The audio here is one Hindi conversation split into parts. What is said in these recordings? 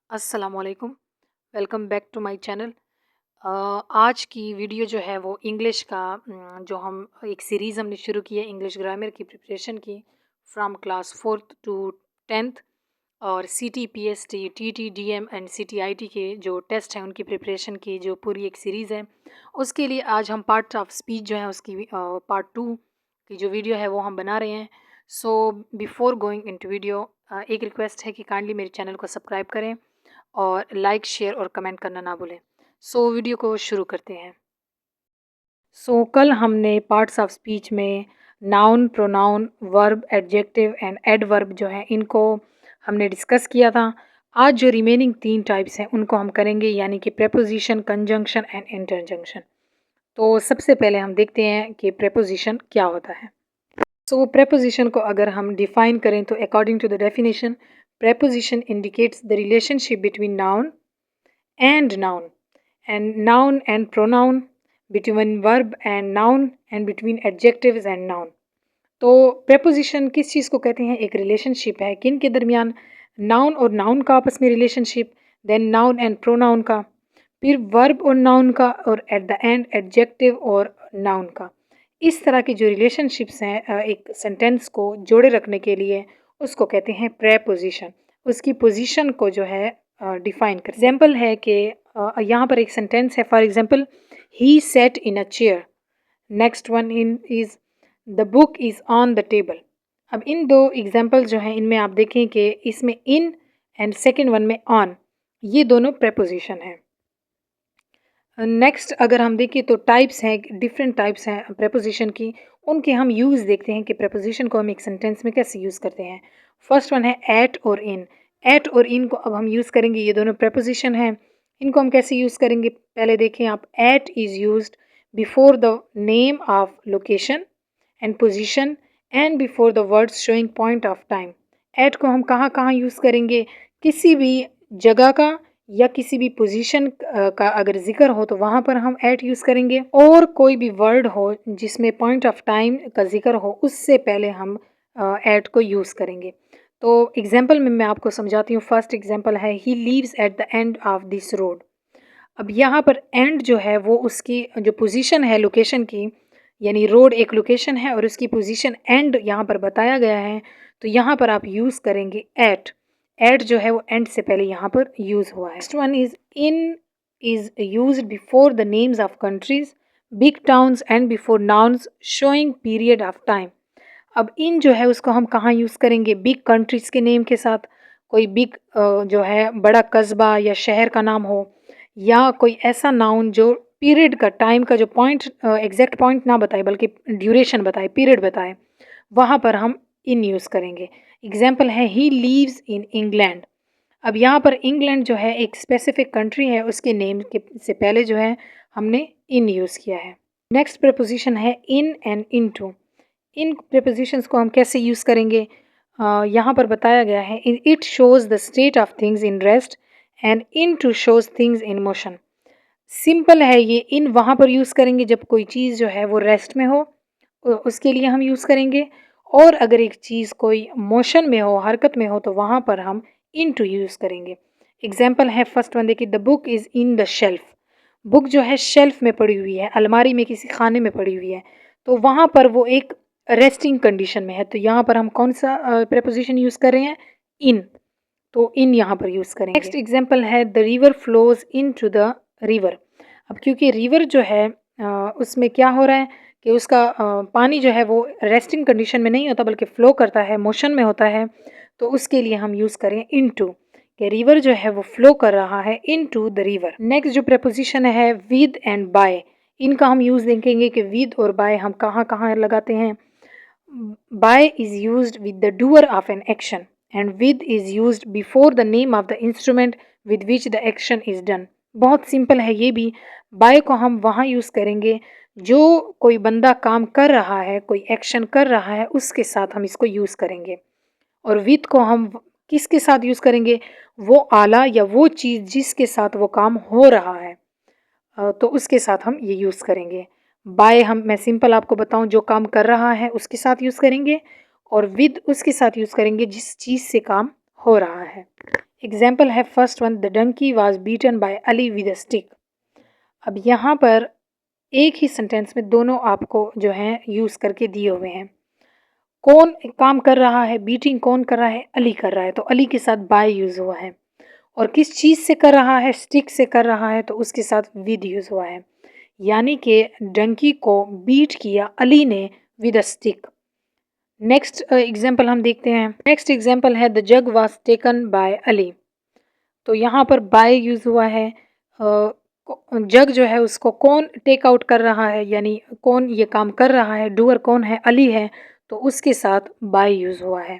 अस्सलामुअलैकुम। Welcome back to my channel. आज की वीडियो जो है वो इंग्लिश का जो हम एक सीरीज़ हमने शुरू की है इंग्लिश ग्रामर की प्रिपरेशन की from class 4th to 10th और CT PST TT DM and CTIT के जो टेस्ट हैं उनकी प्रिपरेशन की जो पूरी एक सीरीज़ है उसके लिए आज हम पार्ट ऑफ स्पीच जो है उसकी पार्ट 2 की जो वीडियो है वो हम बना रहे हैं। So before going into video एक रिक्वेस्ट है कि काइंडली मेरे चैनल को सब्सक्राइब करें और लाइक शेयर और कमेंट करना ना भूलें। सो वीडियो को शुरू करते हैं। कल हमने पार्ट्स ऑफ स्पीच में noun, pronoun, verb, adjective and adverb जो है इनको हमने डिस्कस किया था। आज जो रिमेनिंग 3 टाइप्स हैं उनको हम करेंगे, यानी कि प्रेपोजिशन, कंजंक्शन एंड इंटरजेक्शन। तो सबसे पहले हम देखते हैं कि प्रेपोजिशन क्या होता है। प्रेपोजिशन को अगर हम डिफाइन करें तो according to the definition, preposition indicates the relationship between noun and pronoun, between verb and noun and between adjectives and noun। तो preposition किस चीज़ को कहते हैं? एक रिलेशनशिप है किन के दरमियान? नाउन और नाउन का आपस में relationship, then noun and pronoun का, फिर वर्ब और नाउन का, और एट द एंड एडजेक्टिव और नाउन का। इस तरह की जो रिलेशनशिप्स हैं एक सेंटेंस को जोड़े रखने के लिए उसको कहते हैं प्रेपोजिशन। उसकी पोजीशन को जो है डिफाइन कर। एग्जाम्पल है कि यहाँ पर एक सेंटेंस है, for example he set in a chair. Next one in is the book is on the table. अब इन दो एग्जाम्पल जो हैं इनमें आप देखें कि इसमें इन एंड सेकेंड वन में ऑन, ये दोनों प्रेपोजिशन हैं। नेक्स्ट अगर हम देखें तो टाइप्स हैं, डिफरेंट टाइप्स हैं प्रेपोजिशन की, उनके हम यूज़ देखते हैं कि प्रेपोजिशन को हम एक सेंटेंस में कैसे यूज़ करते हैं। फर्स्ट वन है एट और इन। एट और इन को अब हम यूज़ करेंगे, ये दोनों प्रेपोजिशन हैं। इनको हम कैसे यूज़ करेंगे, पहले देखें आप। At is used before the name of location and position and before the words showing point of time. At को हम कहाँ कहाँ यूज़ करेंगे? किसी भी जगह का या किसी भी पोजीशन का अगर जिक्र हो तो वहाँ पर हम एट यूज़ करेंगे, और कोई भी वर्ड हो जिसमें पॉइंट ऑफ टाइम का जिक्र हो उससे पहले हम एट को यूज़ करेंगे। तो एग्जाम्पल में मैं आपको समझाती हूँ। फर्स्ट एग्जाम्पल है he leaves eight the end of this road. अब यहाँ पर एंड जो है वो उसकी जो पोजीशन है लोकेशन की, यानी रोड एक लोकेशन है और उसकी पोजीशन एंड यहाँ पर बताया गया है, तो यहाँ पर आप यूज़ करेंगे एट। एट जो है वो एंड से पहले यहाँ पर यूज़ हुआ है। Next one is in is used before the names of countries, big towns and before nouns showing period of time. अब इन जो है उसको हम कहाँ यूज़ करेंगे? बिग कंट्रीज़ के नेम के साथ, कोई बिग जो है बड़ा कस्बा या शहर का नाम हो, या कोई ऐसा नाउन जो पीरियड का, टाइम का जो पॉइंट, एग्जैक्ट पॉइंट ना बताए बल्कि ड्यूरेशन बताए, पीरियड बताए, वहाँ पर हम इन यूज़ करेंगे। एग्जाम्पल है ही लीव्स इन इंग्लैंड। अब यहाँ पर इंग्लैंड जो है एक स्पेसिफिक कंट्री है, उसके नेम के से पहले जो है हमने इन यूज़ किया है। नेक्स्ट प्रीपोजिशन है in and into. In prepositions को हम कैसे यूज़ करेंगे? यहाँ पर बताया गया है it shows the state of things in rest and into shows things in motion. Simple है ये। इन वहाँ पर यूज़ करेंगे जब कोई चीज़ जो है वो रेस्ट में हो, उसके लिए हम यूज़ करेंगे, और अगर एक चीज़ कोई मोशन में हो, हरकत में हो, तो वहाँ पर हम इन टू यूज़ करेंगे। एग्जाम्पल है फर्स्ट वन देखिए, the book is in the shelf. Book जो है शेल्फ में पड़ी हुई है, अलमारी में किसी खाने में पड़ी हुई है, तो वहाँ पर वो एक रेस्टिंग कंडीशन में है, तो यहाँ पर हम कौन सा प्रेपोजिशन यूज़ कर रहे हैं? इन। तो इन यहाँ पर यूज़ करेंगे। नेक्स्ट एग्जाम्पल है the river flows into the river. अब क्योंकि रिवर जो है उसमें क्या हो रहा है कि उसका पानी जो है वो रेस्टिंग कंडीशन में नहीं होता बल्कि फ़्लो करता है, मोशन में होता है, तो उसके लिए हम यूज़ करें इनटू, कि रिवर जो है वो फ्लो कर रहा है इनटू द रिवर। नेक्स्ट जो प्रेपोजिशन है विद एंड बाय, इनका हम यूज़ देखेंगे कि विद और बाय हम कहाँ कहाँ लगाते हैं। By is used with the doer of an action and with is used before the name of the instrument with which the action is done. बहुत सिंपल है ये भी। बाय को हम वहाँ यूज़ करेंगे जो कोई बंदा काम कर रहा है, कोई एक्शन कर रहा है, उसके साथ हम इसको यूज़ करेंगे। और विद को हम किसके साथ यूज़ करेंगे? वो आला या वो चीज़ जिसके साथ वो काम हो रहा है, तो उसके साथ हम ये यूज़ करेंगे। बाय मैं सिंपल आपको बताऊं, जो काम कर रहा है उसके साथ यूज़ करेंगे, और विद उसके साथ यूज़ करेंगे जिस चीज़ से काम हो रहा है। एग्जाम्पल है first one, the donkey was beaten by Ali with a stick. अब यहाँ पर एक ही सेंटेंस में दोनों आपको जो है यूज़ करके दिए हुए हैं। कौन काम कर रहा है, बीटिंग कौन कर रहा है, अली कर रहा है, तो अली के साथ बाय यूज़ हुआ है। और किस चीज़ से कर रहा है, स्टिक से कर रहा है, तो उसके साथ विद यूज़ हुआ है। यानी कि डंकी को बीट किया अली ने with a stick. Next example हम देखते हैं। नेक्स्ट एग्जाम्पल है the jug was taken by Ali. तो यहाँ पर बाय यूज़ हुआ है। जग जो है उसको कौन टेक आउट कर रहा है, यानी कौन ये काम कर रहा है, डूअर कौन है, अली है, तो उसके साथ बाय यूज़ हुआ है।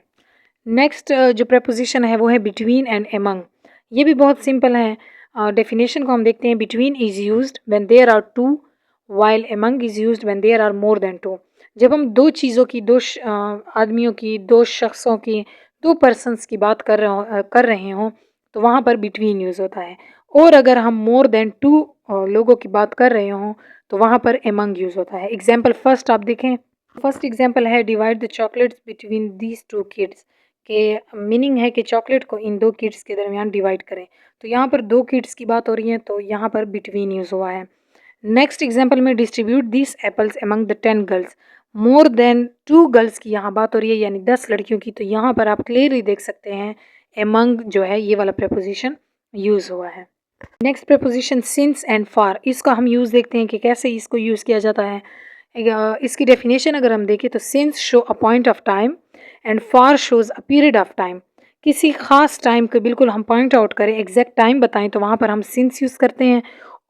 नेक्स्ट जो प्रपोजिशन है वो है बिटवीन एंड एमंग। ये भी बहुत सिंपल है। डेफिनेशन को हम देखते हैं। Between is used when there are two, while among is used when there are more than two. जब हम दो चीज़ों की, आदमियों की, दो शख्सों की, दो पर्सन्स की बात कर रहे हों, तो वहाँ पर बिटवीन यूज़ होता है। और अगर हम मोर देन टू लोगों की बात कर रहे हों, तो वहाँ पर एमंग यूज़ होता है। एग्जाम्पल फर्स्ट आप देखें। फर्स्ट एग्जाम्पल है divide the chocolates between these two kids. के मीनिंग है कि चॉकलेट को इन दो किड्स के दरमियान डिवाइड करें। तो यहाँ पर दो किड्स की बात हो रही है, तो यहाँ पर बिटवीन यूज़ हुआ है। नेक्स्ट एग्जाम्पल में distribute this apples among the 10 girls. More than 2 girls की यहाँ बात हो रही है, यानी 10 लड़कियों की। तो यहाँ पर आप क्लियरली देख सकते हैं एमंग जो है ये वाला प्रपोजिशन यूज़ हुआ है। Next preposition since and far, इसका हम यूज़ देखते हैं कि कैसे इसको यूज़ किया जाता है। इसकी डेफिनेशन अगर हम देखें तो since show a point of time and far shows a period of time. किसी ख़ास टाइम को बिल्कुल हम पॉइंट आउट करें, एग्जैक्ट टाइम बताएं, तो वहाँ पर हम सिंस यूज़ करते हैं।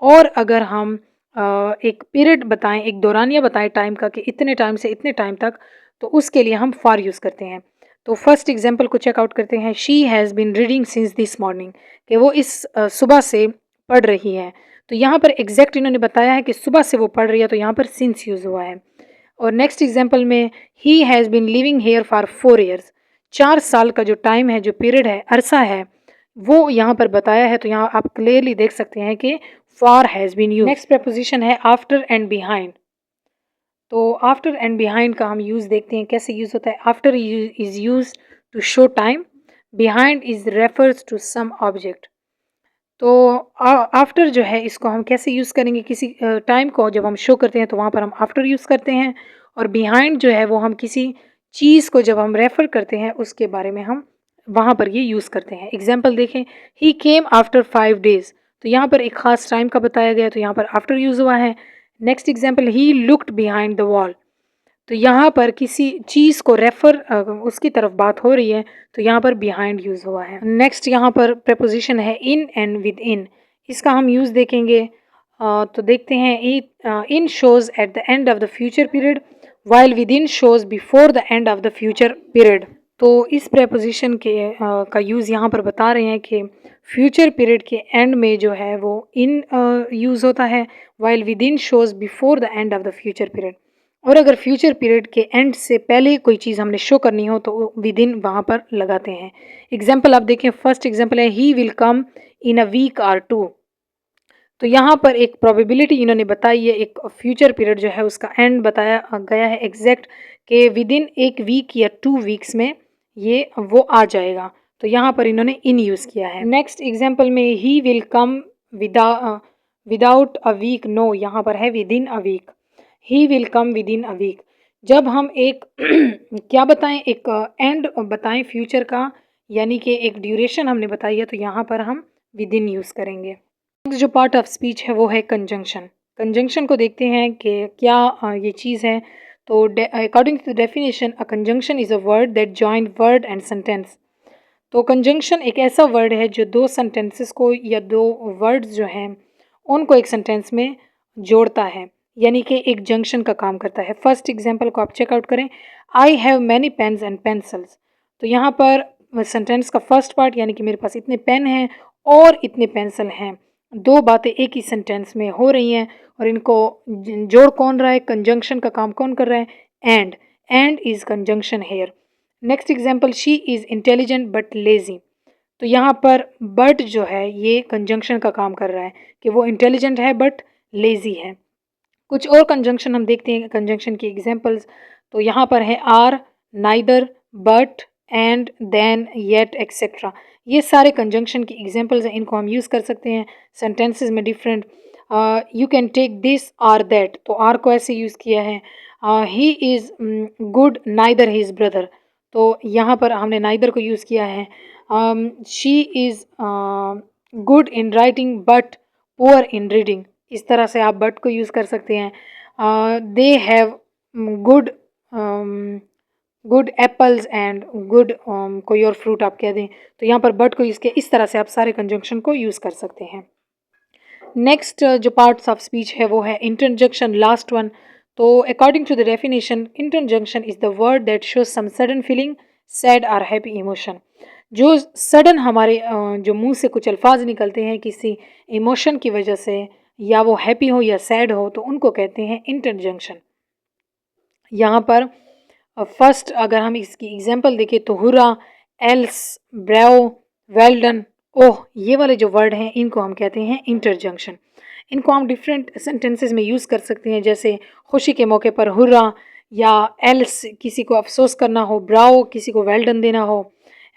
और अगर हम एक पीरियड बताएं, एक दौरानिया बताएं टाइम का कि इतने टाइम से इतने टाइम तक, तो उसके लिए हम फार यूज़ करते हैं। तो फर्स्ट एग्जाम्पल को चेकआउट करते हैं। She has been reading since this morning, कि वो इस सुबह से पढ़ रही है। तो यहाँ पर एग्जैक्ट इन्होंने बताया है कि सुबह से वो पढ़ रही है, तो यहाँ पर सिंस यूज़ हुआ है। और नेक्स्ट एग्जाम्पल में he has been living here for 4 years. 4 साल का जो टाइम है, जो पीरियड है, अरसा है, वो यहाँ पर बताया है। तो यहाँ आप क्लियरली देख सकते हैं कि for has been use. Next preposition है आफ्टर एंड बिहाइंड। तो आफ्टर एंड बिहाइंड का हम यूज़ देखते हैं कैसे यूज़ होता है। After is use to show time, behind is refers to some object. तो आफ्टर जो है इसको हम कैसे यूज़ करेंगे, किसी टाइम को जब हम शो करते हैं तो वहाँ पर हम आफ्टर यूज़ करते हैं। और बिहाइंड जो है वो हम किसी चीज़ को जब हम रेफ़र करते हैं उसके बारे में हम वहाँ पर ये यूज़ करते हैं। एग्जाम्पल देखें, ही केम आफ्टर 5 डेज़। तो यहाँ पर एक ख़ास टाइम का बताया गया, तो यहाँ पर आफ्टर यूज़ हुआ है। Next example, he looked behind the wall. तो यहाँ पर किसी चीज़ को रेफ़र उसकी तरफ बात हो रही है, तो यहाँ पर बिहाइंड यूज़ हुआ है। नेक्स्ट यहाँ पर प्रपोजिशन है इन एंड विद इन। इसका हम यूज़ देखेंगे। तो देखते हैं, in shows at the end of the future period, while with in shows before the end of the future period. तो इस प्रपोजिशन का यूज़ यहाँ पर बता रहे हैं कि फ्यूचर पीरियड के एंड में जो है वो इन यूज़ होता है, while with in shows before the end of the future period. और अगर फ्यूचर पीरियड के एंड से पहले कोई चीज़ हमने शो करनी हो तो विद इन वहाँ पर लगाते हैं। एग्जाम्पल आप देखें। फर्स्ट एग्जाम्पल है he will come in a week or two. तो यहाँ पर एक प्रोबेबिलिटी इन्होंने बताई है, एक फ्यूचर पीरियड जो है उसका एंड बताया गया है एग्जैक्ट, कि विद इन एक वीक या 2 वीक्स में ये वो आ जाएगा। तो यहाँ पर इन्होंने इन यूज़ किया है। नेक्स्ट एग्जाम्पल में he will come without a week, no, यहाँ पर है within a week. He will come within a week. जब हम एक क्या बताएं, एक एंड बताएं फ्यूचर का, यानी कि एक ड्यूरेशन हमने बताई है, तो यहाँ पर हम विद इन यूज़ करेंगे। नेक्स्ट जो पार्ट ऑफ स्पीच है वो है कंजंक्शन। कंजंक्शन को देखते हैं कि क्या ये चीज़ है। तो according to the definition, a conjunction is a word that join word and sentence. तो कंजंक्शन एक ऐसा वर्ड है जो दो सेंटेंसेस को या दो वर्ड्स जो हैं उनको एक सेंटेंस में जोड़ता है, यानी कि एक जंक्शन का काम करता है। फर्स्ट एग्जांपल को आप चेकआउट करें। I have many pens and pencils. तो यहाँ पर सेंटेंस का फर्स्ट पार्ट, यानी कि मेरे पास इतने पेन हैं और इतने पेंसिल हैं, दो बातें एक ही सेंटेंस में हो रही हैं। और इनको जोड़ कौन रहा है, कंजंक्शन का काम कौन कर रहा है, and is conjunction here. Next example, she is intelligent but lazy. तो यहाँ पर बट जो है ये कंजंक्शन का काम कर रहा है कि वो इंटेलिजेंट है बट लेज़ी है। कुछ और कंजंक्शन हम देखते हैं, कंजंक्शन की एग्जाम्पल्स। तो यहाँ पर है or, neither, but, and, then, yet, etcetera. ये सारे कंजंक्शन की एग्जांपल्स हैं, इनको हम यूज़ कर सकते हैं सेंटेंसेस में different. You can take this or that, तो आर को ऐसे यूज़ किया है। He is good neither his brother, तो यहाँ पर हमने नाइदर को यूज़ किया है। She is good in writing but poor in reading, इस तरह से आप बट को यूज़ कर सकते हैं। They have good good apples and good कोई और फ्रूट आप कह दें, तो यहाँ पर बट को यूज़ किया। इस तरह से आप सारे कंजंक्शन को यूज़ कर सकते हैं। नेक्स्ट जो पार्ट्स ऑफ स्पीच है वो है इंटरजेक्शन, लास्ट वन। तो according to the definition, interjection is the word that shows some sudden feeling, sad और हैप्पी इमोशन। जो सडन हमारे जो मुंह से कुछ अल्फाज निकलते हैं किसी इमोशन की वजह से, या वो हैप्पी हो या सैड हो, तो उनको कहते हैं इंटरजेक्शन। यहाँ पर फर्स्ट अगर हम इसकी एग्जांपल देखें तो हुरा, एल्स, ब्रेव, वेल डन, ओह, ये वाले जो वर्ड हैं इनको हम कहते हैं इंटरजंक्शन। इनको हम डिफरेंट सेंटेंसेस में यूज़ कर सकते हैं, जैसे खुशी के मौके पर हुर्रा, या एल्स किसी को अफसोस करना हो, ब्राओ किसी को वेल डन देना हो,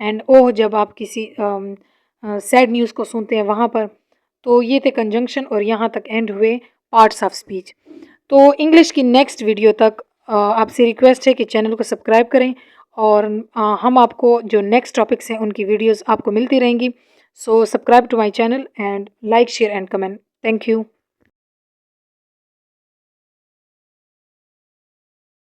एंड ओह जब आप किसी सैड न्यूज़ को सुनते हैं वहाँ पर। तो ये थे कंजंक्शन और यहाँ तक एंड हुए पार्ट्स ऑफ स्पीच। तो इंग्लिश की नेक्स्ट वीडियो तक आपसे रिक्वेस्ट है कि चैनल को सब्सक्राइब करें, और हम आपको जो नेक्स्ट टॉपिक्स हैं उनकी वीडियोस आपको मिलती रहेंगी। So subscribe to my channel and like, share and comment. Thank you.